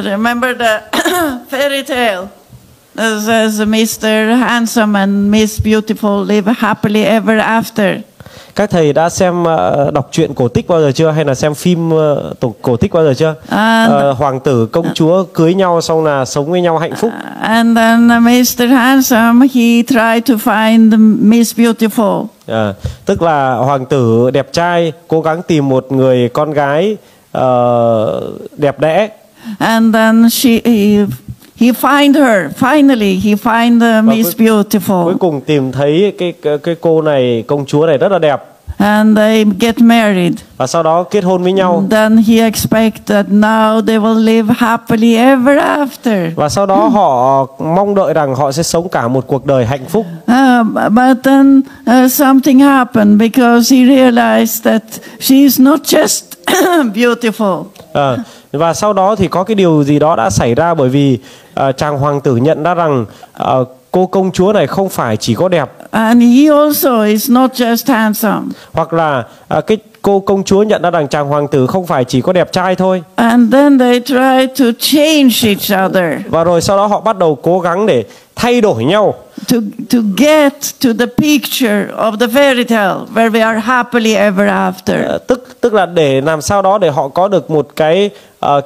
Remember the fairy tale? As Mr. Handsome and Miss Beautiful live happily ever after. Các thầy đã xem đọc truyện cổ tích bao giờ chưa, hay là xem phim cổ tích bao giờ chưa? Hoàng tử công chúa cưới nhau xong là sống với nhau hạnh phúc. And then Mr. Handsome he tried to find Miss Beautiful. Tức là hoàng tử đẹp trai cố gắng tìm một người con gái đẹp đẽ. And then he find her. Finally, he find Miss Beautiful. Cuối cùng tìm thấy cái cô này, công chúa này rất là đẹp. And they get married. Và sau đó kết hôn với nhau. Then he expect that now they will live happily ever after. Và sau đó họ mong đợi rằng họ sẽ sống cả một cuộc đời hạnh phúc. But then something happened because he realized that she is not just beautiful. Và sau đó thì có cái điều gì đó đã xảy ra, bởi vì chàng hoàng tử nhận ra rằng cô công chúa này không phải chỉ có đẹp. And he also is not just handsome. Hoặc là cái cô công chúa nhận ra rằng chàng hoàng tử không phải chỉ có đẹp trai thôi. And then they try to change each other. Và rồi sau đó họ bắt đầu cố gắng để thay đổi nhau. To get to the picture of the fairy tale where we are happily ever after. Tức là để làm sao đó để họ có được một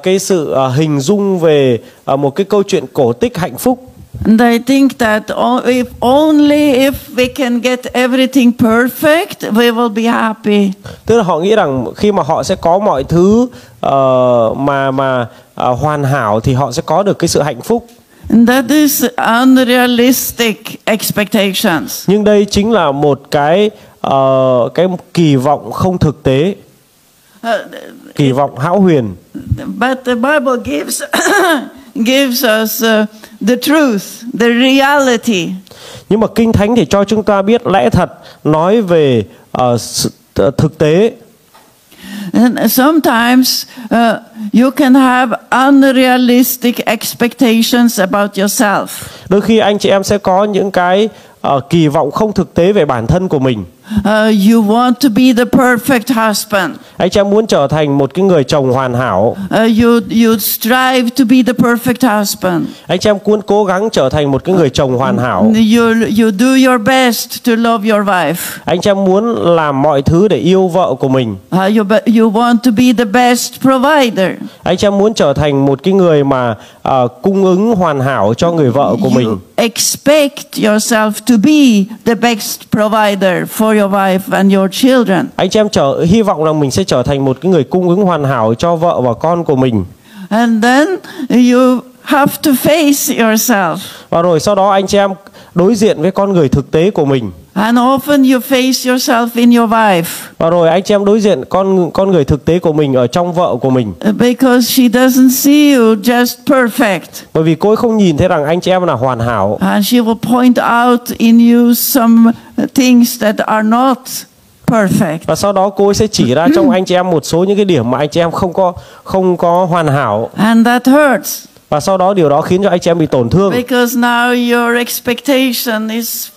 cái sự hình dung về một cái câu chuyện cổ tích hạnh phúc. And I think that if we can get everything perfect, we will be happy. Tức là họ nghĩ rằng khi mà họ sẽ có mọi thứ hoàn hảo thì họ sẽ có được cái sự hạnh phúc. And that is unrealistic expectations. Nhưng đây chính là một cái kỳ vọng không thực tế, kỳ vọng hão huyền. But the Bible gives us the truth, the reality. Nhưng mà Kinh Thánh thì cho chúng ta biết lẽ thật, nói về thực tế. And sometimes you can have unrealistic expectations about yourself. Đôi khi anh chị em sẽ có những cái kỳ vọng không thực tế về bản thân của mình. You want to be the perfect husband. Anh chị em muốn trở thành một cái người chồng hoàn hảo. You strive to be the perfect husband. Anh chị em muốn cố gắng trở thành một cái người chồng hoàn hảo. You do your best to love your wife. Anh chị em muốn làm mọi thứ để yêu vợ của mình. You want to be the best provider. Anh chị em muốn trở thành một cái người mà cung ứng hoàn hảo cho người vợ của mình. You expect yourself to be the best provider for your wife and your children. Anh chị em hy vọng rằng mình sẽ trở thành một cái người cung ứng hoàn hảo cho vợ và con của mình. And then you have to face yourself. Và rồi sau đó anh chị em đối diện với con người thực tế của mình. And often you face yourself in your wife. Và rồi anh chị em đối diện con người thực tế của mình ở trong vợ của mình. Because she doesn't see you just perfect. Bởi vì cô ấy không nhìn thấy rằng anh chị em là hoàn hảo. And she will point out in you some things that are not perfect. Và sau đó cô ấy sẽ chỉ ra trong anh chị em một số những cái điểm mà anh chị em không có hoàn hảo. And that hurts. Và sau đó điều đó khiến cho anh chị em bị tổn thương. Because now your expectation is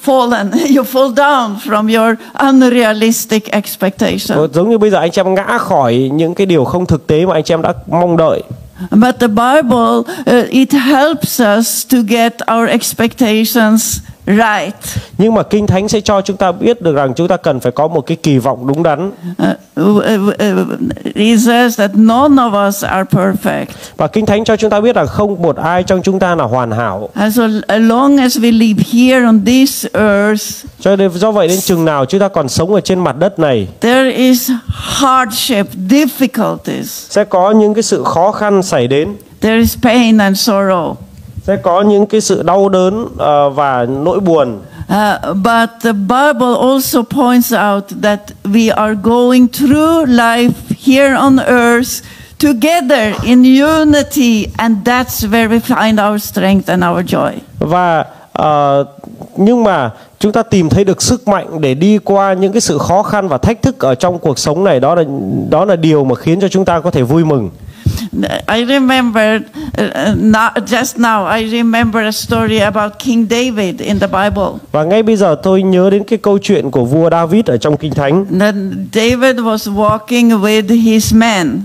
fallen. You fall down from your unrealistic expectation. Giống như bây giờ anh chị em ngã khỏi những cái điều không thực tế mà anh chị em đã mong đợi. But the Bible it helps us to get our expectations right. Nhưng mà Kinh Thánh sẽ cho chúng ta biết được rằng chúng ta cần phải có một cái kỳ vọng đúng đắn. It says that none of us are perfect. Và Kinh Thánh cho chúng ta biết rằng không một ai trong chúng ta là hoàn hảo. And so as long as we live here on this earth, do vậy đến chừng nào chúng ta còn sống ở trên mặt đất này, there is hardship, difficulties. Sẽ có những cái sự khó khăn xảy đến. There is pain and sorrow. Sẽ có những cái sự đau đớn và nỗi buồn. But the Bible also points out that we are going through life here on earth together in unity, and that's where we find our strength and our joy. Và nhưng mà chúng ta tìm thấy được sức mạnh để đi qua những cái sự khó khăn và thách thức ở trong cuộc sống này, đó là điều mà khiến cho chúng ta có thể vui mừng. I remember just now I remember a story about King David in the Bible. Và ngay bây giờ tôi nhớ đến cái câu chuyện của vua David ở trong Kinh Thánh. Then David was walking with his men.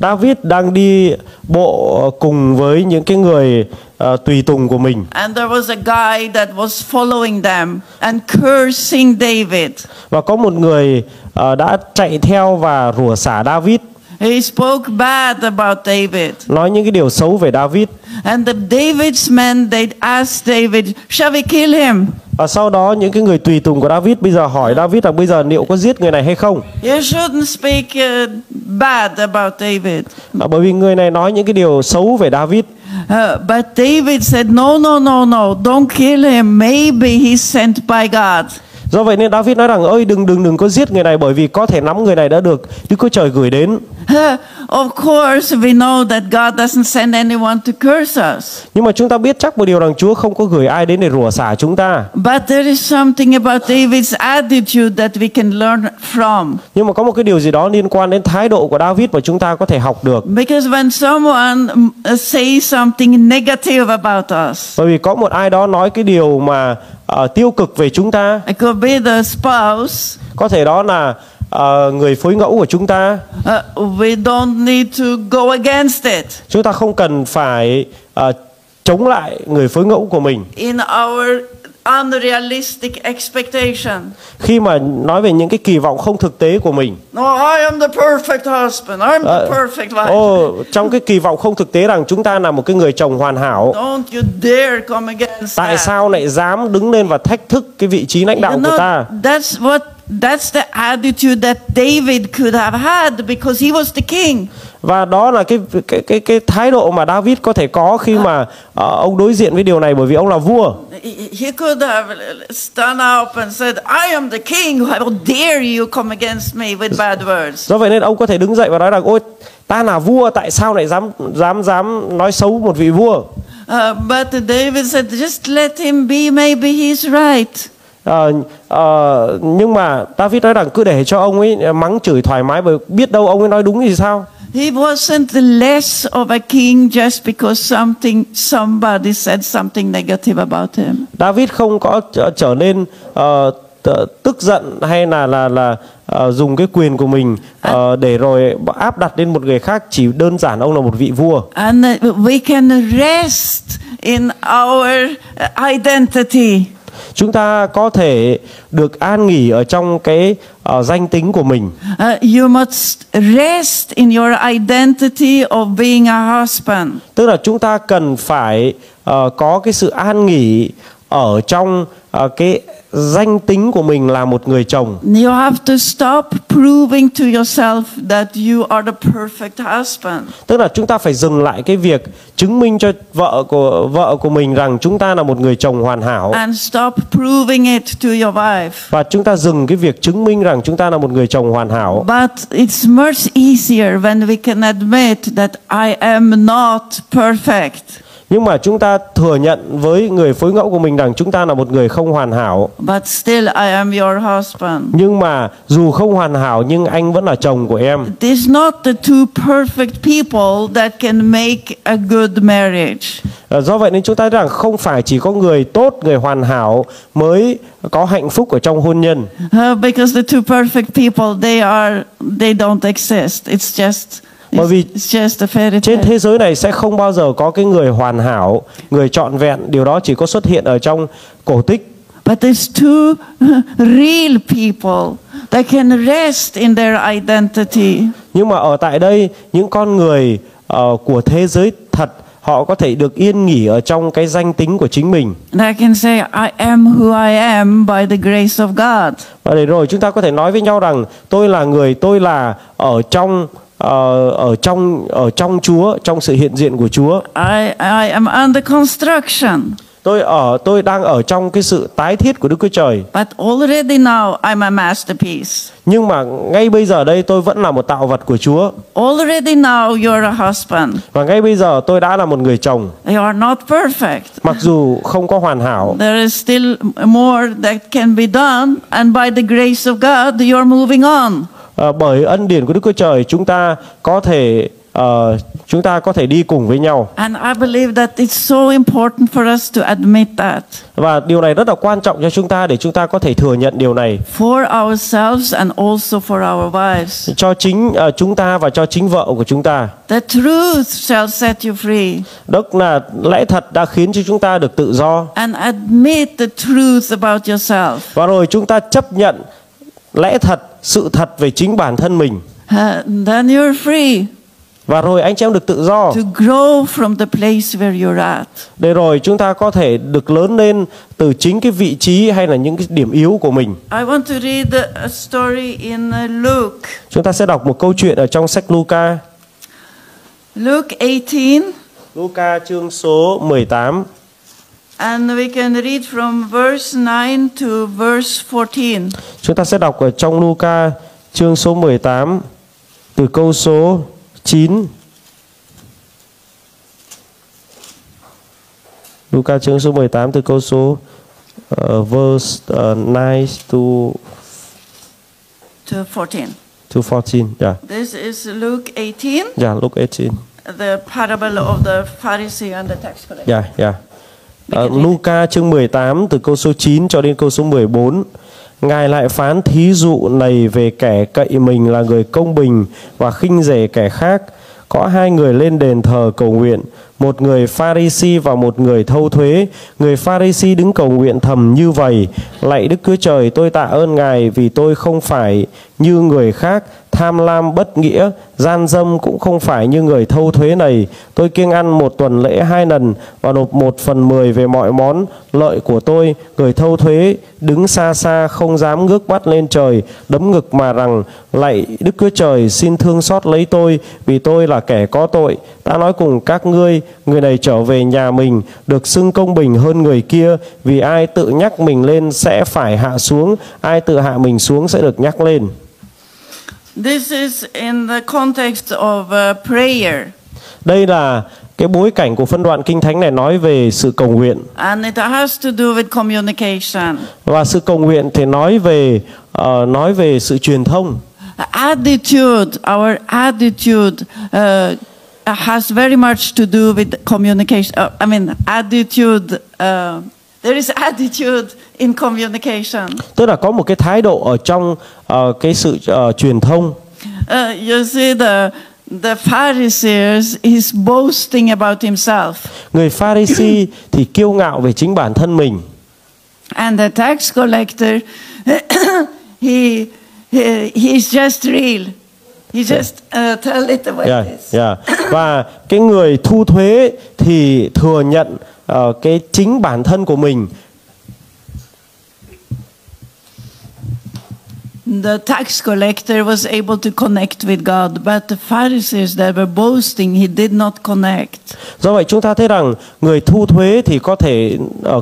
David đang đi bộ cùng với những cái người tùy tùng của mình. And there was a guy that was following them and cursing David. Và có một người đã chạy theo và rủa xả David. He spoke bad about David. Nói những cái điều xấu về David. And the David's men, they asked David, shall we kill him? Và sau đó những cái người tùy tùng của David bây giờ hỏi David rằng bây giờ liệu có giết người này hay không? You shouldn't speak bad about David. Bởi vì người này nói những cái điều xấu về David. But David said, no, don't kill him. Maybe he's sent by God. Do vậy nên David nói rằng ơi đừng có giết người này, bởi vì có thể nắm người này đã được Đức Chúa Trời gửi đến. Of course we know that God doesn't send anyone to curse us. Nhưng mà chúng ta biết chắc một điều rằng Chúa không có gửi ai đến để rủa xả chúng ta. But there is something about David's attitude that we can learn from. Nhưng mà có một cái điều gì đó liên quan đến thái độ của David mà chúng ta có thể học được. Because when someone says something negative about us, Bởi vì có một ai đó nói cái điều mà tiêu cực về chúng ta. it could be the spouse. Có thể đó là người phối ngẫu của chúng ta. We don't need to go against it. Chúng ta không cần phải chống lại người phối ngẫu của mình. In our unrealistic expectation. Khi mà nói về những cái kỳ vọng không thực tế của mình. No, I am the perfect husband. I'm the perfect wife. Trong cái kỳ vọng không thực tế rằng chúng ta là một cái người chồng hoàn hảo. Don't you dare come against Tại that. sao lại dám đứng lên và thách thức cái vị trí lãnh đạo của ta? That's the attitude that David could have had because he was the king. Và đó là cái thái độ mà David có thể có khi mà ông đối diện với điều này, bởi vì ông là vua. He could have stood up and said, I am the king. How dare you come against me with bad words. Do vậy nên ông có thể đứng dậy và nói rằng ôi ta là vua, tại sao lại dám nói xấu một vị vua? But David said, just let him be. Maybe he's right. Nhưng mà David nói rằng cứ để cho ông ấy mắng chửi thoải mái, bởi biết đâu ông ấy nói đúng thì sao? He wasn't less of a king just because somebody said something negative about him. David không có trở nên tức giận hay là dùng cái quyền của mình để rồi áp đặt lên một người khác, chỉ đơn giản ông là một vị vua. And we can rest in our identity. Chúng ta có thể được an nghỉ ở trong cái danh tính của mình. You must rest in your identity of being a husband. Tức là chúng ta cần phải có cái sự an nghỉ ở trong cái danh tính của mình là một người chồng. You have to stop proving to yourself that you are the perfect husband. Tức là chúng ta phải dừng lại cái việc chứng minh cho vợ của mình rằng chúng ta là một người chồng hoàn hảo. And stop proving it to your wife. Và chúng ta dừng cái việc chứng minh rằng chúng ta là một người chồng hoàn hảo. But it's much easier when we can admit that I am not perfect. Nhưng mà chúng ta thừa nhận với người phối ngẫu của mình rằng chúng ta là một người không hoàn hảo. But still I am your husband. Nhưng mà dù không hoàn hảo nhưng anh vẫn là chồng của em. It is not the two perfect people that can make a good marriage. Do vậy nên chúng ta rằng không phải chỉ có người tốt, người hoàn hảo mới có hạnh phúc ở trong hôn nhân. Because the two perfect people, they don't exist. Bởi vì it's just a fairy tale. Trên thế giới này sẽ không bao giờ có cái người hoàn hảo, người trọn vẹn. Điều đó chỉ có xuất hiện ở trong cổ tích. But there's two real people that can rest in their identity. Nhưng mà ở tại đây những con người của thế giới thật, họ có thể được yên nghỉ ở trong cái danh tính của chính mình. And I can say I am who I am by the grace of God. Và để rồi chúng ta có thể nói với nhau rằng tôi là ở trong Chúa, trong sự hiện diện của Chúa. I am under construction. Tôi đang ở trong cái sự tái thiết của Đức Chúa Trời. But already now I'm a masterpiece. Nhưng mà ngay bây giờ đây tôi vẫn là một tạo vật của Chúa. Already now you're a husband. Và ngay bây giờ tôi đã là một người chồng. You are not perfect. Mặc dù không có hoàn hảo. There is still more that can be done, and by the grace of God you're moving on. Bởi ân điển của Đức Chúa Trời chúng ta có thể chúng ta có thể đi cùng với nhau. And I believe that it's so important for us to admit that. Và điều này rất là quan trọng cho chúng ta để chúng ta có thể thừa nhận điều này. For ourselves and also for our wives. Cho chính chúng ta và cho chính vợ của chúng ta. The truth shall set you free. Đó là lẽ thật đã khiến cho chúng ta được tự do. And admit the truth about yourself. Và rồi chúng ta chấp nhận lẽ thật, sự thật về chính bản thân mình. Then you're free. Và rồi anh chị em được tự do. To grow from the place where you're at. Để rồi chúng ta có thể được lớn lên từ chính cái vị trí hay là những cái điểm yếu của mình. I want to read a story in Luke. Chúng ta sẽ đọc một câu chuyện ở trong sách Luca. Luke 18. Luca chương số 18. And we can read from verse 9 to verse 14. Chúng ta sẽ đọc ở trong Luca chương số 18 từ câu số 9. Luca chương số 18 từ câu số verse 9 to 14. To 14. Yeah. This is Luke 18. Yeah, Luke 18. The parable of the Pharisee and the tax collector. Yeah, yeah. Luca chương 18 từ câu số 9 cho đến câu số 14. Ngài lại phán thí dụ này về kẻ cậy mình là người công bình và khinh rẻ kẻ khác. Có hai người lên đền thờ cầu nguyện, một người Pha-ri-si và một người thâu thuế. Người Pha-ri-si đứng cầu nguyện thầm như vậy: Lạy Đức Chúa Trời, tôi tạ ơn Ngài vì tôi không phải như người khác, tham lam bất nghĩa, gian dâm, cũng không phải như người thâu thuế này. Tôi kiêng ăn một tuần lễ 2 lần và nộp 1/10 về mọi món lợi của tôi. Người thâu thuế đứng xa xa không dám ngước mắt lên trời, đấm ngực mà rằng: Lạy Đức Chúa Trời, xin thương xót lấy tôi vì tôi là kẻ có tội. Ta nói cùng các ngươi, người này trở về nhà mình được xưng công bình hơn người kia, vì ai tự nhắc mình lên sẽ phải hạ xuống, ai tự hạ mình xuống sẽ được nhắc lên. This is in the context of prayer. Đây là cái bối cảnh của phân đoạn kinh thánh này nói về sự cầu nguyện. And it has to do with communication. Và sự cầu nguyện thì nói về sự truyền thông. Attitude, our attitude has very much to do with communication. Attitude. There is attitude in communication. Tức là có một cái thái độ ở trong cái sự truyền thông. You see the Pharisees is boasting about himself. Người Pha-ri-si thì kiêu ngạo về chính bản thân mình. And the tax collector, he's just real. He just tell it the way it is. Và cái người thu thuế thì thừa nhận cái chính bản thân của mình. The tax collector was able to connect with God, but the Pharisees that were boasting, he did not connect. Do vậy chúng ta thấy rằng người thu thuế thì có thể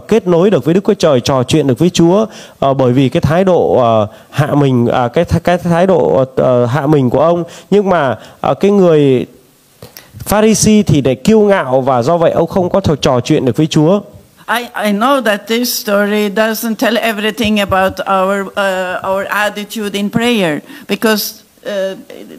kết nối được với Đức Chúa Trời, trò chuyện được với Chúa bởi vì cái thái độ hạ mình, cái thái độ hạ mình của ông. Nhưng mà cái người Pha-ri-si thì để kiêu ngạo và do vậy ông không có trò chuyện được với Chúa. I know that this story doesn't tell everything about our attitude in prayer, because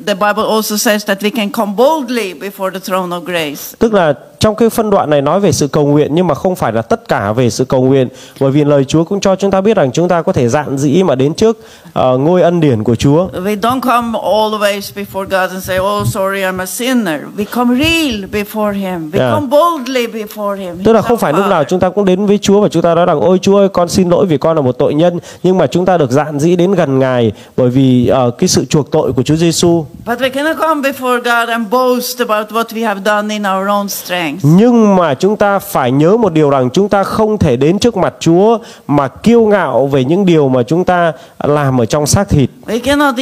the Bible also says that we can come boldly before the throne of grace. Tức là trong cái phân đoạn này nói về sự cầu nguyện, nhưng mà không phải là tất cả về sự cầu nguyện, bởi vì lời Chúa cũng cho chúng ta biết rằng chúng ta có thể dạn dĩ mà đến trước ngôi ân điển của Chúa. We don't come always before God and say, "Oh, sorry, I'm a sinner." We come real before Him. We come boldly before Him. Tức là không phải lúc nào chúng ta cũng đến với Chúa và chúng ta nói rằng: "Ôi Chúa ơi, con xin lỗi vì con là một tội nhân." Nhưng mà chúng ta được dạn dĩ đến gần Ngài bởi vì cái sự chuộc tội của Chúa Giêsu. But we cannot come before God and boast about what we have done in our own strength. Nhưng mà chúng ta phải nhớ một điều rằng chúng ta không thể đến trước mặt Chúa mà kiêu ngạo về những điều mà chúng ta làm ở trong xác thịt. We cannot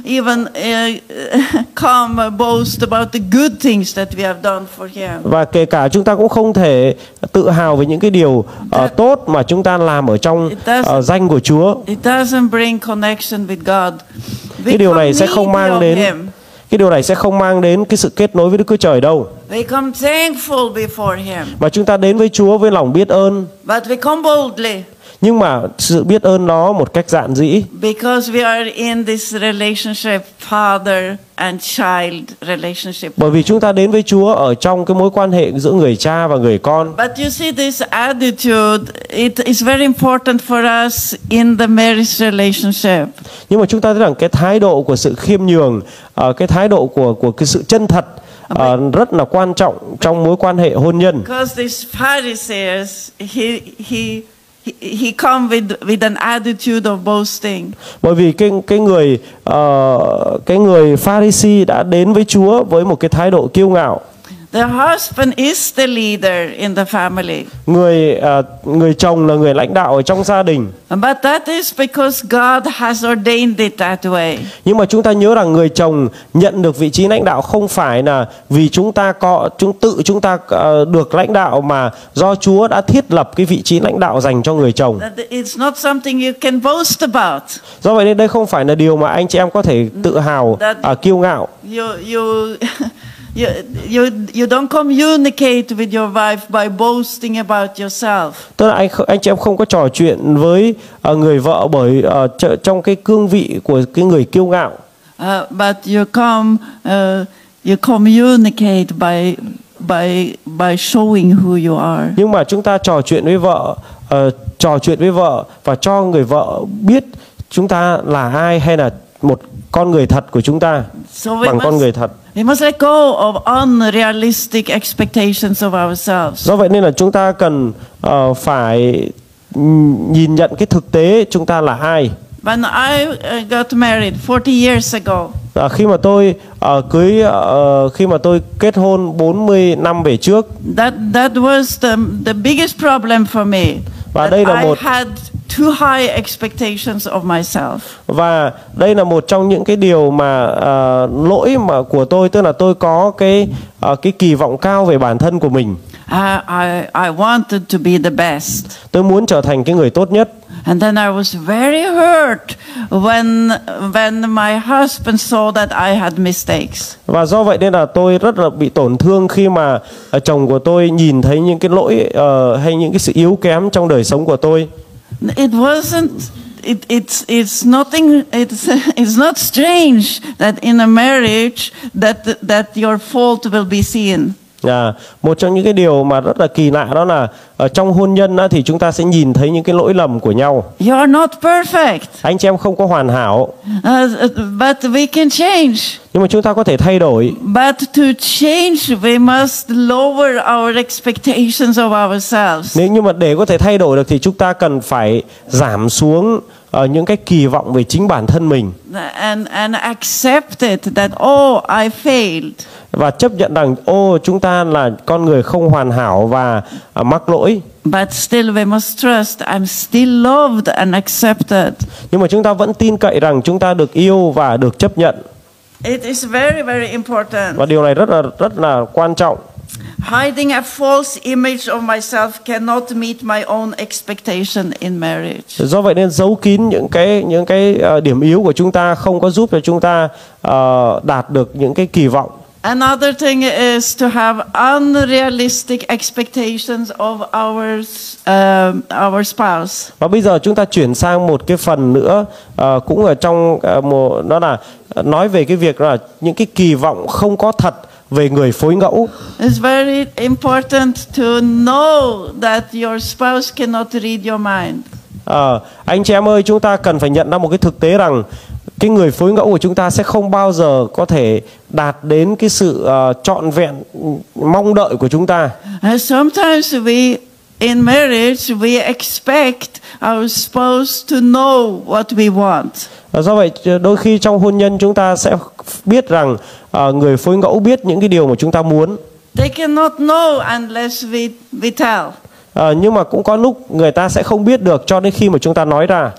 even come boast about the good things that we have done for Him. Và kể cả chúng ta cũng không thể tự hào về những cái điều tốt mà chúng ta làm ở trong danh của Chúa. It doesn't bring connection with God. Cái điều này sẽ không mang đến cái sự kết nối với Đức Chúa Trời đâu. We come thankful before Him. Mà chúng ta đến với Chúa với lòng biết ơn. But we come boldly. Nhưng mà sự biết ơn nó một cách dạn dĩ. Because we are in this relationship, father and child relationship. Bởi vì chúng ta đến với Chúa ở trong cái mối quan hệ giữa người cha và người con. But you see, this attitude, it is very important for us in the marriage relationship. Nhưng mà chúng ta thấy rằng cái thái độ của sự khiêm nhường, cái thái độ của cái sự chân thật rất là quan trọng trong mối quan hệ hôn nhân. Because these Pharisees, he come with an attitude of boasting. Bởi vì cái người Pharisee đã đến với Chúa với một cái thái độ kiêu ngạo. The husband is the leader in the family. Người chồng là người lãnh đạo ở trong gia đình. But that is because God has ordained it that way. Nhưng mà chúng ta nhớ rằng người chồng nhận được vị trí lãnh đạo không phải là vì chúng ta được lãnh đạo, mà do Chúa đã thiết lập cái vị trí lãnh đạo dành cho người chồng. It's not something you can boast about. Do vậy nên đây không phải là điều mà anh chị em có thể tự hào, kiêu ngạo. You don't communicate with your wife by boasting about yourself. Tức là anh chị em không có trò chuyện với người vợ bởi trong cái cương vị của cái người kiêu ngạo. But you communicate by showing who you are. Nhưng mà chúng ta trò chuyện với vợ và cho người vợ biết chúng ta là ai, hay là một con người thật của chúng ta bằng con người thật. We must let go of unrealistic expectations of ourselves. Do vậy nên là chúng ta cần phải nhìn nhận cái thực tế chúng ta là ai. When I got married 40 years ago, khi mà tôi kết hôn 40 năm về trước, that was the biggest problem for me. Và đây là một I had too high expectations of myself. Và đây là một trong những cái điều mà lỗi mà của tôi, tức là tôi có cái kỳ vọng cao về bản thân của mình. I wanted to be the best. Tôi muốn trở thành cái người tốt nhất. And then I was very hurt when my husband saw that I had mistakes. Và do vậy nên là tôi rất là bị tổn thương khi mà chồng của tôi nhìn thấy những cái lỗi hay những cái sự yếu kém trong đời sống của tôi. It wasn't. It's not strange that in a marriage that your fault will be seen. Một trong những cái điều mà rất là kỳ lạ đó là ở trong hôn nhân thì chúng ta sẽ nhìn thấy những cái lỗi lầm của nhau. You are not perfect. Anh chị em không có hoàn hảo. But we can change. Nhưng mà chúng ta có thể thay đổi. But to change we must lower our expectations of ourselves. Nếu như mà để có thể thay đổi được thì chúng ta cần phải giảm xuống những cái kỳ vọng về chính bản thân mình. And accept it that I failed. Và chấp nhận rằng chúng ta là con người không hoàn hảo và mắc lỗi. But still we must trust I'm still loved and accepted. Nhưng mà chúng ta vẫn tin cậy rằng chúng ta được yêu và được chấp nhận. It is very, very important. Và điều này rất là quan trọng. Hiding a false image of myself cannot meet my own expectation in marriage. Do vậy nên giấu kín những cái điểm yếu của chúng ta không có giúp cho chúng ta đạt được những cái kỳ vọng. Another thing is to have unrealistic expectations of our spouse. Và bây giờ chúng ta chuyển sang một cái phần nữa cũng ở trong đó là nói về cái việc là những cái kỳ vọng không có thật về người phối ngẫu. It's very important to know that your spouse cannot read your mind. Anh chị em ơi, chúng ta cần phải nhận ra một cái thực tế rằng cái người phối ngẫu của chúng ta sẽ không bao giờ có thể đạt đến cái sự trọn vẹn mong đợi của chúng ta. Sometimes in marriage we expect our spouse to know what we want. Do vậy đôi khi trong hôn nhân chúng ta sẽ biết rằng người phối ngẫu biết những cái điều mà chúng ta muốn. They cannot know unless we tell. Nhưng mà cũng có lúc người ta sẽ không biết được cho đến khi mà chúng ta nói ra.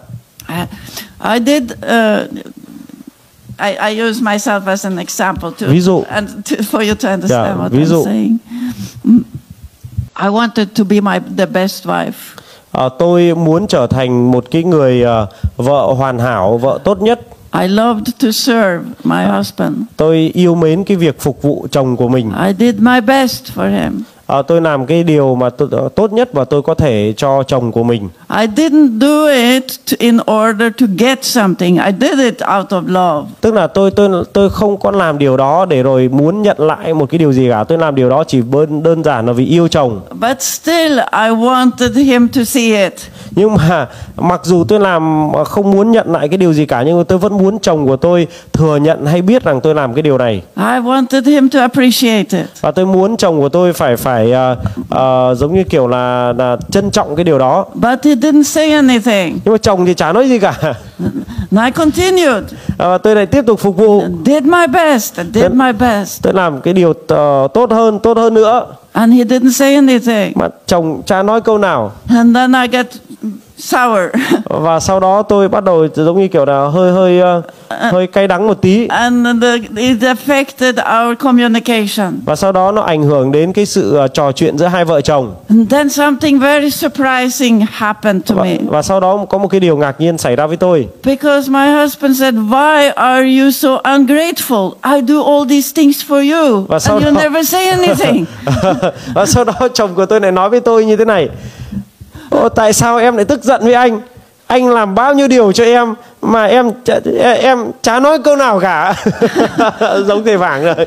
I use myself as an example ví dụ, for you to understand what I'm saying. I wanted to be the best wife. Tôi muốn trở thành một cái người vợ hoàn hảo, vợ tốt nhất. I loved to serve my husband. Tôi yêu mến cái việc phục vụ chồng của mình. I did my best for him. tôi làm cái điều mà tốt nhất và tôi có thể cho chồng của mình. I didn't do it in order to get something. I did it out of love. Tức là tôi không có làm điều đó để rồi muốn nhận lại một cái điều gì cả. Tôi làm điều đó chỉ đơn giản là vì yêu chồng. But still, I wanted him to see it. Nhưng mà mặc dù tôi làm không muốn nhận lại cái điều gì cả, nhưng mà tôi vẫn muốn chồng của tôi thừa nhận hay biết rằng tôi làm cái điều này. I wanted him to appreciate it. Và tôi muốn chồng của tôi phải giống như kiểu là trân trọng cái điều đó. But he didn't say anything. Nhưng mà chồng thì chả nói gì cả. And I continued. Tôi lại tiếp tục phục vụ. Did my best. Did my best. Tôi làm cái điều tốt hơn nữa. And he didn't say anything. Mà chồng chả nói câu nào. And then I get sour. Và sau đó tôi bắt đầu giống như kiểu là hơi cay đắng một tí. And it affected our communication. Và sau đó nó ảnh hưởng đến cái sự trò chuyện giữa hai vợ chồng. And then something very surprising happened to me. Và sau đó có một cái điều ngạc nhiên xảy ra với tôi. Because my husband said, "Why are you so ungrateful? I do all these things for you, and you never say anything." Và sau đó chồng của tôi lại nói với tôi như thế này: tại sao em lại tức giận với anh? Anh làm bao nhiêu điều cho em mà em chả nói câu nào cả. Giống thầy Vàng rồi.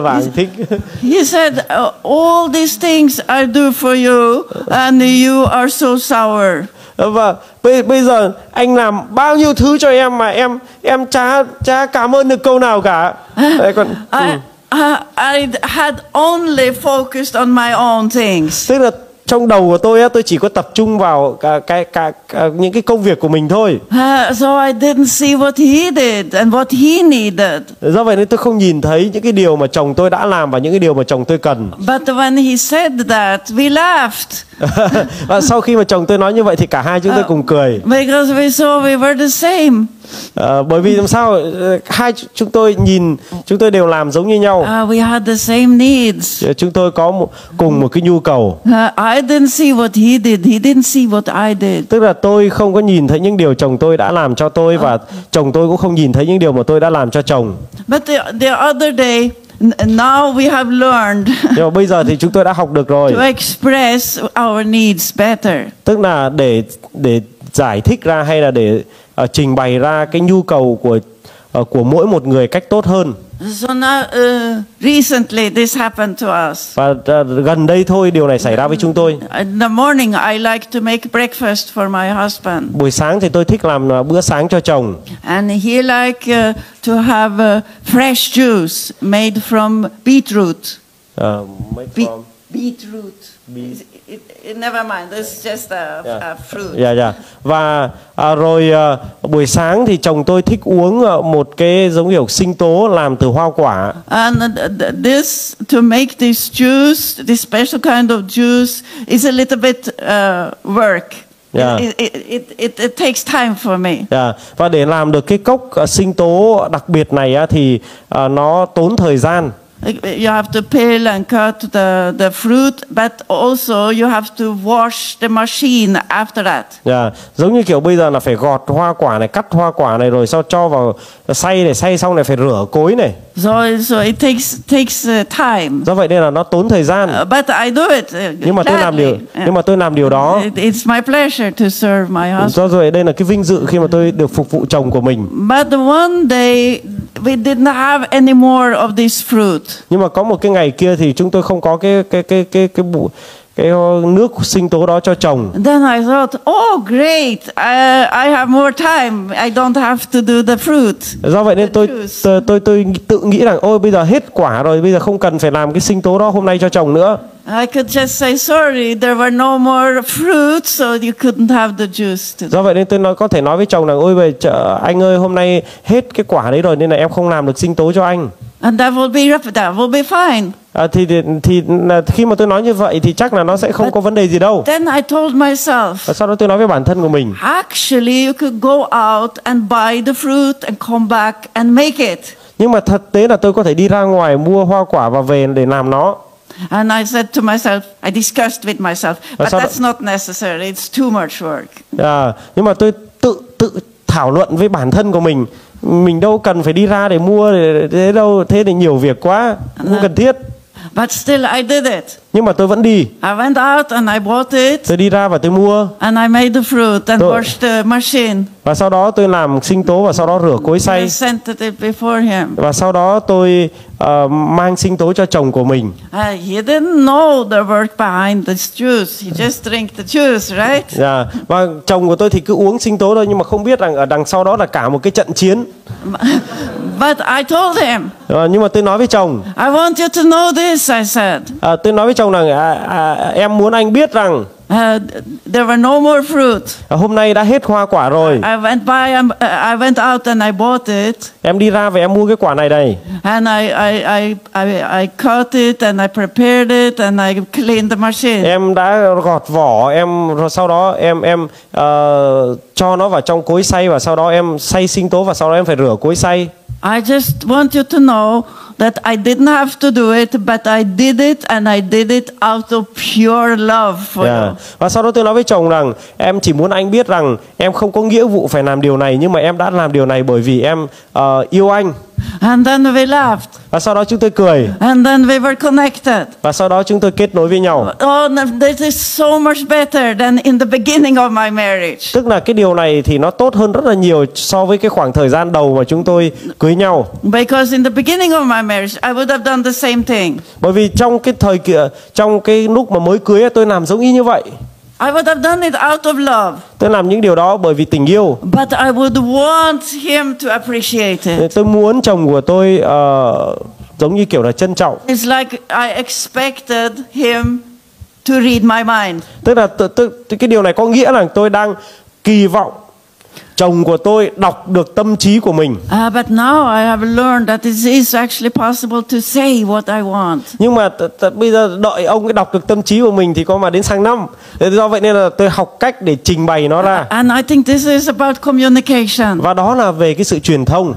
Vàng thích. He said, all these things I do for you and you are so sour. Và bây giờ anh làm bao nhiêu thứ cho em mà em chả cảm ơn được câu nào cả. Còn I had only focused on my own things. Tức là trong đầu của tôi tôi chỉ có tập trung vào những cái công việc của mình thôi. So I didn't see what he did and what he needed. Do vậy nên tôi không nhìn thấy những cái điều mà chồng tôi đã làm và những cái điều mà chồng tôi cần. But when he said that, we laughed. Và sau khi mà chồng tôi nói như vậy thì cả hai chúng tôi cùng cười. Because we saw we were the same. Bởi vì làm sao hai chúng tôi đều làm giống như nhau. We had the same needs. Chúng tôi có cùng một cái nhu cầu. I didn't see what he did. He didn't see what I did. Tức là tôi không có nhìn thấy những điều chồng tôi đã làm cho tôi và chồng tôi cũng không nhìn thấy những điều mà tôi đã làm cho chồng. But the other day, now we have learned. Nhưng mà bây giờ thì chúng tôi đã học được rồi. To express our needs better. Tức là để giải thích ra hay là để trình bày ra cái nhu cầu của mỗi một người cách tốt hơn. So now, recently this happened to us. Và gần đây thôi điều này xảy ra với chúng tôi. In the morning I like to make breakfast for my husband. Buổi sáng thì tôi thích làm bữa sáng cho chồng. And he like to have fresh juice made from beetroot. Beetroot. Never mind, it's just a fruit. Và rồi buổi sáng thì chồng tôi thích uống một cái giống kiểu sinh tố làm từ hoa quả. And this to make this juice, this special kind of juice, is a little bit work. It takes time for me. Và để làm được cái cốc sinh tố đặc biệt này thì nó tốn thời gian. You have to peel and cut the fruit, but also you have to wash the machine after that. Giống như kiểu bây giờ là phải gọt hoa quả này, cắt hoa quả này rồi sau cho vào xay này, xay xong này phải rửa cối này. So it takes time. Do vậy nên là nó tốn thời gian. But I do it. Nhưng mà tôi làm điều đó. It's my pleasure to serve my husband. Do vậy đây là cái vinh dự khi mà tôi được phục vụ chồng của mình. But one day we didn't have any more of this fruit. Nhưng mà có một cái ngày kia thì chúng tôi không có cái nước sinh tố đó cho chồng. Then I thought, oh great, I have more time. I don't have to do the fruit. Do vậy nên tôi tự nghĩ rằng ôi bây giờ hết quả rồi, bây giờ không cần phải làm cái sinh tố đó hôm nay cho chồng nữa. I could just say sorry, there were no more fruit, so you couldn't have the juice today. Do vậy nên tôi có thể nói với chồng rằng ôi về anh ơi hôm nay hết cái quả đấy rồi nên là em không làm được sinh tố cho anh. And that will be fine. Thì khi mà tôi nói như vậy thì chắc là nó sẽ không có vấn đề gì đâu. Then I told myself. Và sau đó tôi nói với bản thân của mình. Actually, you could go out and buy the fruit and come back and make it. Nhưng mà thực tế là tôi có thể đi ra ngoài mua hoa quả và về để làm nó. And I said to myself, I discussed with myself, but that's not necessary. It's too much work. Nhưng mà tôi tự thảo luận với bản thân của mình. mình đâu cần phải đi ra để mua thế đâu, thế thì nhiều việc quá, không cần thiết. But still I did it. Nhưng mà tôi vẫn đi. I went out and I bought it. Tôi đi ra và tôi mua. And I made the fruit and washed the machine. Và sau đó tôi làm sinh tố và sau đó rửa cối xay. I scented it before him. Và sau đó tôi mang sinh tố cho chồng của mình. He didn't know the word behind this juice. He just drank the juice, right? Yeah. Và chồng của tôi thì cứ uống sinh tố thôi, nhưng mà không biết rằng ở đằng sau đó là cả một cái trận chiến. But I told him. Nhưng mà tôi nói với chồng. I want you to know this, I said. Tôi nói với chồng rằng em muốn anh biết rằng there were no more fruit. Hôm nay đã hết hoa quả rồi. I went out and I bought it. Em đi ra và em mua cái quả này đây. And I cut it and I prepared it and I cleaned the machine. Em đã gọt vỏ, rồi sau đó em cho nó vào trong cối xay và sau đó em xay sinh tố và sau đó em phải rửa cối xay. I just want you to know that I didn't have to do it, but I did it and I did it out of pure love for you. Và sau đó tôi nói với chồng rằng em chỉ muốn anh biết rằng em không có nghĩa vụ phải làm điều này, nhưng mà em đã làm điều này bởi vì em yêu anh. And then we laughed. Và sau đó chúng tôi cười. And then we were connected. Và sau đó chúng tôi kết nối với nhau. Oh, this is so much better than in the beginning of my marriage. Tức là cái điều này thì nó tốt hơn rất là nhiều so với cái khoảng thời gian đầu mà chúng tôi cưới nhau. Because in the beginning of my marriage, I would have done the same thing. Bởi vì trong cái lúc mà mới cưới tôi làm giống y như vậy. I would have done it out of love. Tôi làm những điều đó bởi vì tình yêu. But I would want him to appreciate it. Tôi muốn chồng của tôi giống như kiểu là trân trọng. It's like I expected him to read my mind. Tức là cái điều này có nghĩa là tôi đang kỳ vọng chồng của tôi đọc được tâm trí của mình. But now I have learned that it is actually possible to say what I want. Nhưng mà bây giờ đợi ông ấy đọc được tâm trí của mình thì có mà đến sang năm. Do vậy nên là tôi học cách để trình bày nó ra. And I think this is about communication. Và đó là về cái sự truyền thông.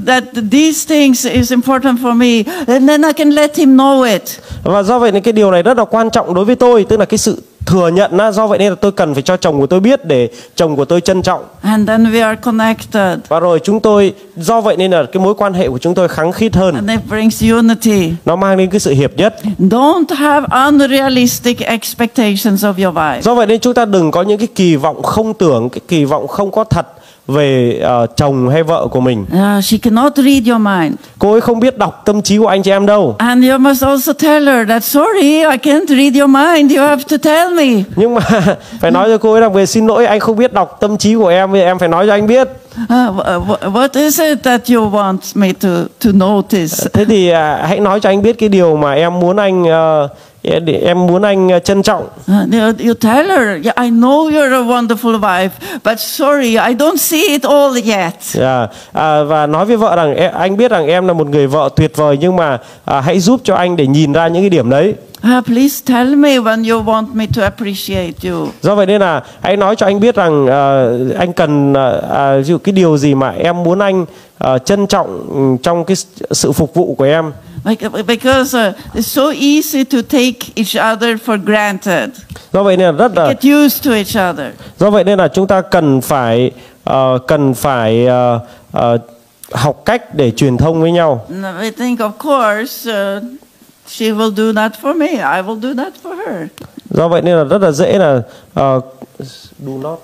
That these things is important for me, and then I can let him know it. Và do vậy nên cái điều này rất là quan trọng đối với tôi, tức là cái sự thừa nhận. Do vậy nên là tôi cần phải cho chồng của tôi biết để chồng của tôi trân trọng. And then we are connected. Và rồi chúng tôi, do vậy nên là cái mối quan hệ của chúng tôi khăng khít hơn. And it brings unity. Nó mang đến cái sự hiệp nhất. Don't have unrealistic expectations of your wife. Do vậy nên chúng ta đừng có những cái kỳ vọng không tưởng, cái kỳ vọng không có thật về chồng hay vợ của mình. She cannot read your mind. Cô ấy không biết đọc tâm trí của anh chị em đâu. And you must also tell her that sorry, I can't read your mind. You have to tell me. Nhưng mà phải nói cho cô ấy rằng về xin lỗi, anh không biết đọc tâm trí của em phải nói cho anh biết. What is it that you want me to notice? Thế thì hãy nói cho anh biết cái điều mà em muốn anh trân trọng. You tell her, yeah, I know you're a wonderful wife, but sorry, I don't see it all yet. Và nói với vợ rằng anh biết rằng em là một người vợ tuyệt vời, nhưng mà hãy giúp cho anh để nhìn ra những cái điểm đấy. Please tell me when you want me to appreciate you. Do vậy nên là hãy nói cho anh biết rằng anh cần ví dụ cái điều gì mà em muốn anh trân trọng trong cái sự phục vụ của em. Because it's so easy to take each other for granted. Do vậy nên là rất là get used to each other. Do vậy nên là chúng ta cần phải học cách để truyền thông với nhau. I think of course she will do that for me. I will do that for her. Do vậy nên là rất là dễ là do not.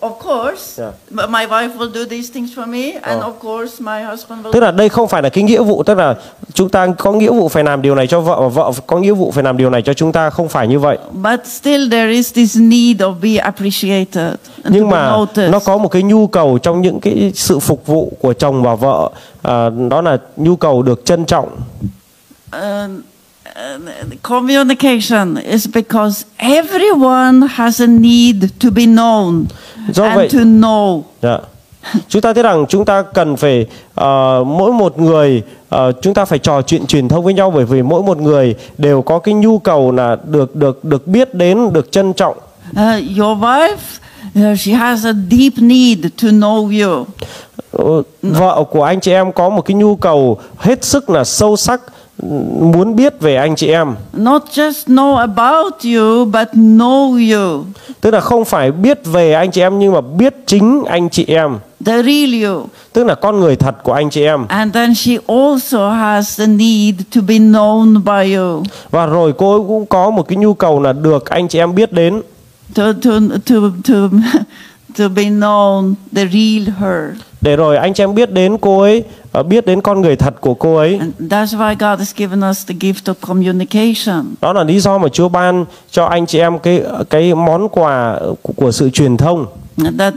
Of course, my wife will do these things for me, and of course my husband will. Tức là đây không phải là cái nghĩa vụ, tức là chúng ta có nghĩa vụ phải làm điều này cho vợ và vợ có nghĩa vụ phải làm điều này cho chúng ta, không phải như vậy. But still there is this need of be appreciated. Nhưng mà nó có một cái nhu cầu trong những cái sự phục vụ của chồng và vợ, đó là nhu cầu được trân trọng. Communication is because everyone has a need to be known and to know. Chúng ta thấy rằng chúng ta cần phải mỗi một người chúng ta phải trò chuyện truyền thông với nhau, bởi vì mỗi một người đều có cái nhu cầu là được biết đến, được trân trọng. Your wife, she has a deep need to know you. Vợ của anh chị em có một cái nhu cầu hết sức là sâu sắc, muốn biết về anh chị em. Not just know about you, but know you. Tức là không phải biết về anh chị em nhưng mà biết chính anh chị em. the real you. tức là con người thật của anh chị em. And then she also has the need to be known by you. Và rồi cô ấy cũng có một cái nhu cầu là được anh chị em biết đến. To be known, the real her. Để rồi anh chị em biết đến cô ấy, biết đến con người thật của cô ấy. And that's why God has given us the gift of communication. Đó là lý do mà Chúa ban cho anh chị em cái món quà của sự truyền thông. That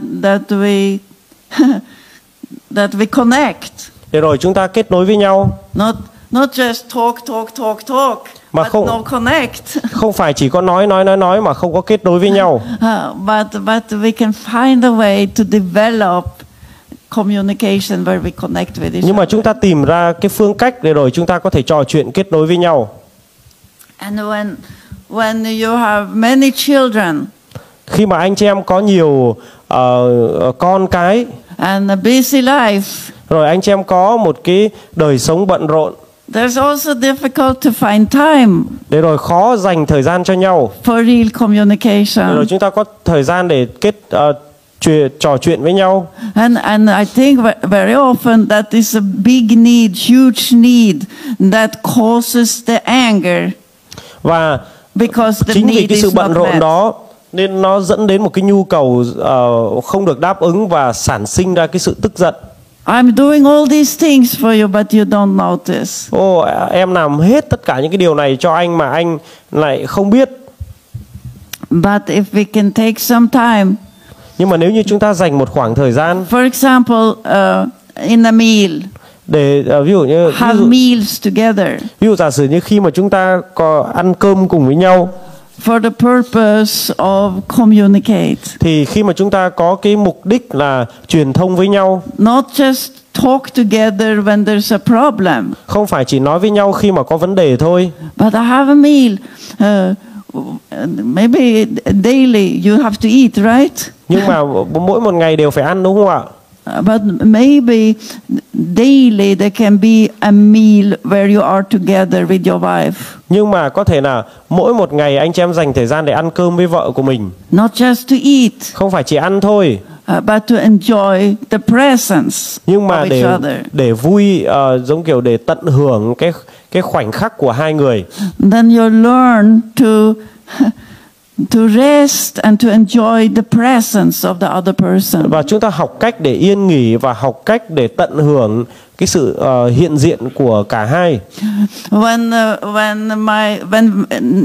we connect. Để rồi chúng ta kết nối với nhau. Not just talk. Mà but no connect. Không phải chỉ có nói mà không có kết nối với nhau. But we can find a way to develop communication where we connect with each other. Nhưng mà chúng ta tìm ra cái phương cách để rồi chúng ta có thể trò chuyện kết nối với nhau. And when you have many children, khi mà anh chị em có nhiều con cái and a busy life, rồi anh chị em có một cái đời sống bận rộn, there's also difficult to find time. Để rồi khó dành thời gian cho nhau. For real communication. Để rồi chúng ta có thời gian để trò chuyện với nhau. And I think very often that is a big need, huge need that causes the anger. Và because the chính vì need cái sự is bận not rộn met. đó nên nó dẫn đến một cái nhu cầu không được đáp ứng và sản sinh ra cái sự tức giận. I'm doing all these things for you, but you don't notice. Em làm hết tất cả những cái điều này cho anh mà anh lại không biết. But if we can take some time. Nhưng mà nếu như chúng ta dành một khoảng thời gian. For example, in a meal. Để ví dụ như have meals together. Ví dụ giả sử như khi mà chúng ta có ăn cơm cùng với nhau. For the purpose of communicate. Thì khi mà chúng ta có cái mục đích là truyền thông với nhau. Not just talk together when there's a problem. Không phải chỉ nói với nhau khi mà có vấn đề thôi. But I have a meal. Maybe daily you have to eat, right? Nhưng mà mỗi một ngày đều phải ăn, đúng không ạ? But maybe daily there can be a meal where you are together with your wife. Nhưng mà có thể là mỗi một ngày anh chị em dành thời gian để ăn cơm với vợ của mình. Not just to eat. Không phải chỉ ăn thôi. But to enjoy the presence nhưng mà of each other. để vui, giống kiểu để tận hưởng cái khoảnh khắc của hai người. Then you learn to rest and to enjoy the presence of the other person. Và chúng ta học cách để yên nghỉ và học cách để tận hưởng cái sự hiện diện của cả hai. When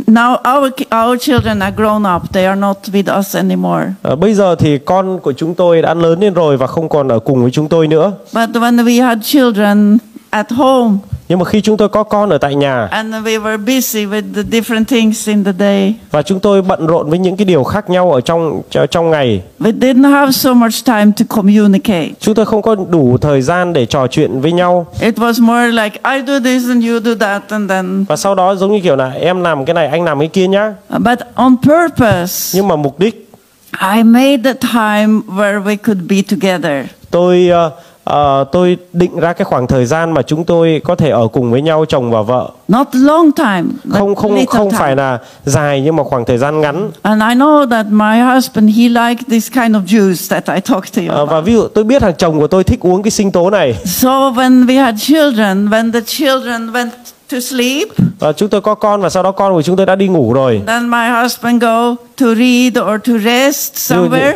now our children are grown up, they are not with us anymore. Bây giờ thì con của chúng tôi đã lớn lên rồi và không còn ở cùng với chúng tôi nữa. But when we had children at home. Nhưng mà khi chúng tôi có con ở tại nhà. And we were busy with the different things in the day. Và chúng tôi bận rộn với những cái điều khác nhau ở trong ngày. We didn't have so much time to communicate. Chúng tôi không có đủ thời gian để trò chuyện với nhau. It was more like I do this and you do that and then. Và sau đó giống như kiểu là em làm cái này anh làm cái kia nhá. But on purpose. Nhưng mà mục đích. I made the time where we could be together. Tôi định ra cái khoảng thời gian mà chúng tôi có thể ở cùng với nhau, chồng và vợ. Not long time. Không phải là dài nhưng mà khoảng thời gian ngắn. And I know that my husband he liked this kind of juice that I talked to you about. Và ví dụ tôi biết rằng chồng của tôi thích uống cái sinh tố này. So when we had children, when the children went to sleep. Và chúng tôi có con và sau đó con của chúng tôi đã đi ngủ rồi. Then my husband go to read or to rest somewhere.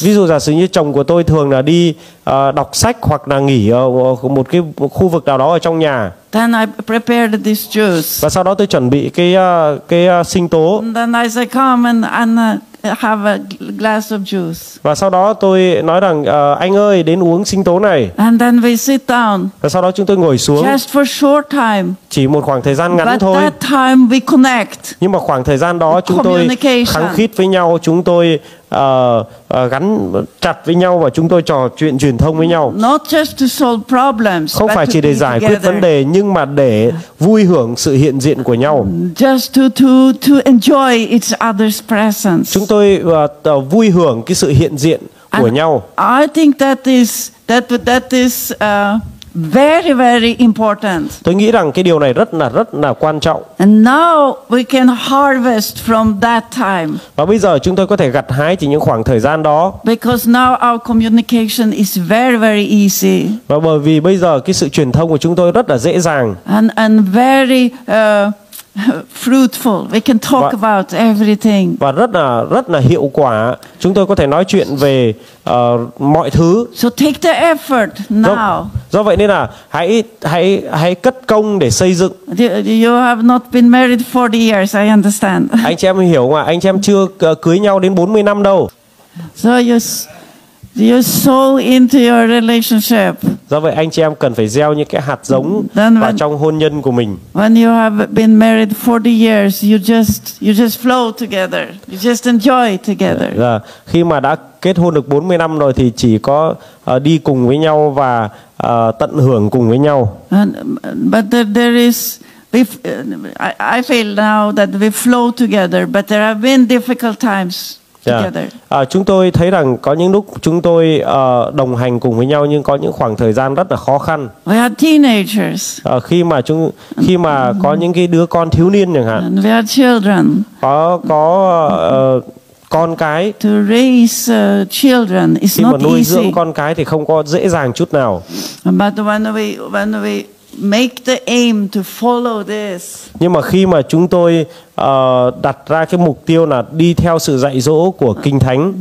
Ví dụ giả sử như chồng của tôi thường là đi đọc sách hoặc là nghỉ ở một cái khu vực nào đó ở trong nhà. Then I prepared this juice. Và sau đó tôi chuẩn bị cái sinh tố. And then I say come and have a glass of juice. Và sau đó tôi nói rằng anh ơi đến uống sinh tố này. And then we sit down. Và sau đó chúng tôi ngồi xuống. Just for short time. Chỉ một khoảng thời gian ngắn thôi. But that time we connect. Nhưng mà khoảng thời gian đó chúng tôi khăng khít với nhau, chúng tôi gắn chặt với nhau và chúng tôi trò chuyện truyền thông với nhau. Not just to solve problems. Không phải chỉ để giải quyết vấn đề nhưng mà để vui hưởng sự hiện diện của nhau. Just to enjoy each other's presence. Chúng tôi vui hưởng cái sự hiện diện của nhau. I think that is very, very important. Tôi nghĩ rằng cái điều này rất là quan trọng. And now we can harvest from that time. Và bây giờ chúng tôi có thể gặt hái từ những khoảng thời gian đó. Because now our communication is very, very easy. Và bởi vì bây giờ cái sự truyền thông của chúng tôi rất là dễ dàng. And very fruitful. We can talk about everything. Và rất là hiệu quả. Chúng tôi có thể nói chuyện về mọi thứ. So take the effort now. Do vậy nên là hãy cất công để xây dựng. You have not been married 40 years, I understand. Anh chị em hiểu mà, anh chị em chưa cưới nhau đến 40 năm đâu. So you sow into your relationship. Do vậy anh chị em cần phải gieo những cái hạt giống vào trong hôn nhân của mình. When you have been married 40 years, you just flow together. You just enjoy together. Khi mà đã kết hôn được 40 năm rồi thì chỉ có đi cùng với nhau và tận hưởng cùng với nhau. But there is I feel now that we flow together, but there have been difficult times. Chúng tôi thấy rằng có những lúc chúng tôi đồng hành cùng với nhau, nhưng có những khoảng thời gian rất là khó khăn. We are teenagers. Khi mà có những cái đứa con thiếu niên chẳng hạn. And we are children. Có con cái. To raise children is not easy. Khi mà nuôi dưỡng con cái thì không có dễ dàng chút nào. But when we make the aim to follow this. Nhưng mà khi mà chúng tôi đặt ra cái mục tiêu là đi theo sự dạy dỗ của Kinh Thánh,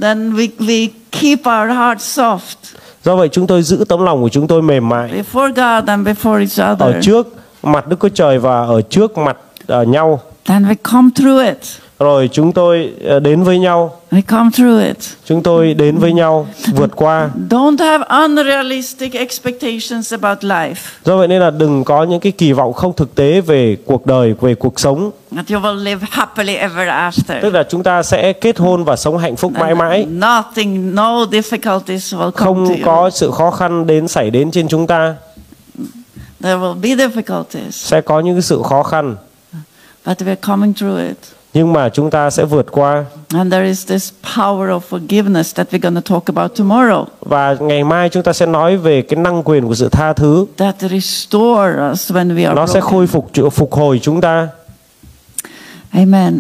then we keep our heart soft. Do vậy chúng tôi giữ tấm lòng của chúng tôi mềm mại. Before God and before each other. Ở trước mặt Đức Chúa Trời và ở trước mặt nhau. Then we come through it. Rồi chúng tôi đến với nhau. We come through it. Chúng tôi đến với nhau, vượt qua. Don't have unrealistic expectations about life. Do vậy nên là đừng có những cái kỳ vọng không thực tế về cuộc đời, về cuộc sống. That you will live happily ever after. Tức là chúng ta sẽ kết hôn và sống hạnh phúc mãi mãi. No difficulties will come không to you. Có sự khó khăn xảy đến trên chúng ta. There will be difficulties. Sẽ có những sự khó khăn. But we're coming through it. Nhưng mà chúng ta sẽ vượt qua. And there is this power of forgiveness that we're going to talk about tomorrow. Và ngày mai chúng ta sẽ nói về cái năng quyền của sự tha thứ. That restore us when we are Nó sẽ khôi phục, phục hồi chúng ta. Amen.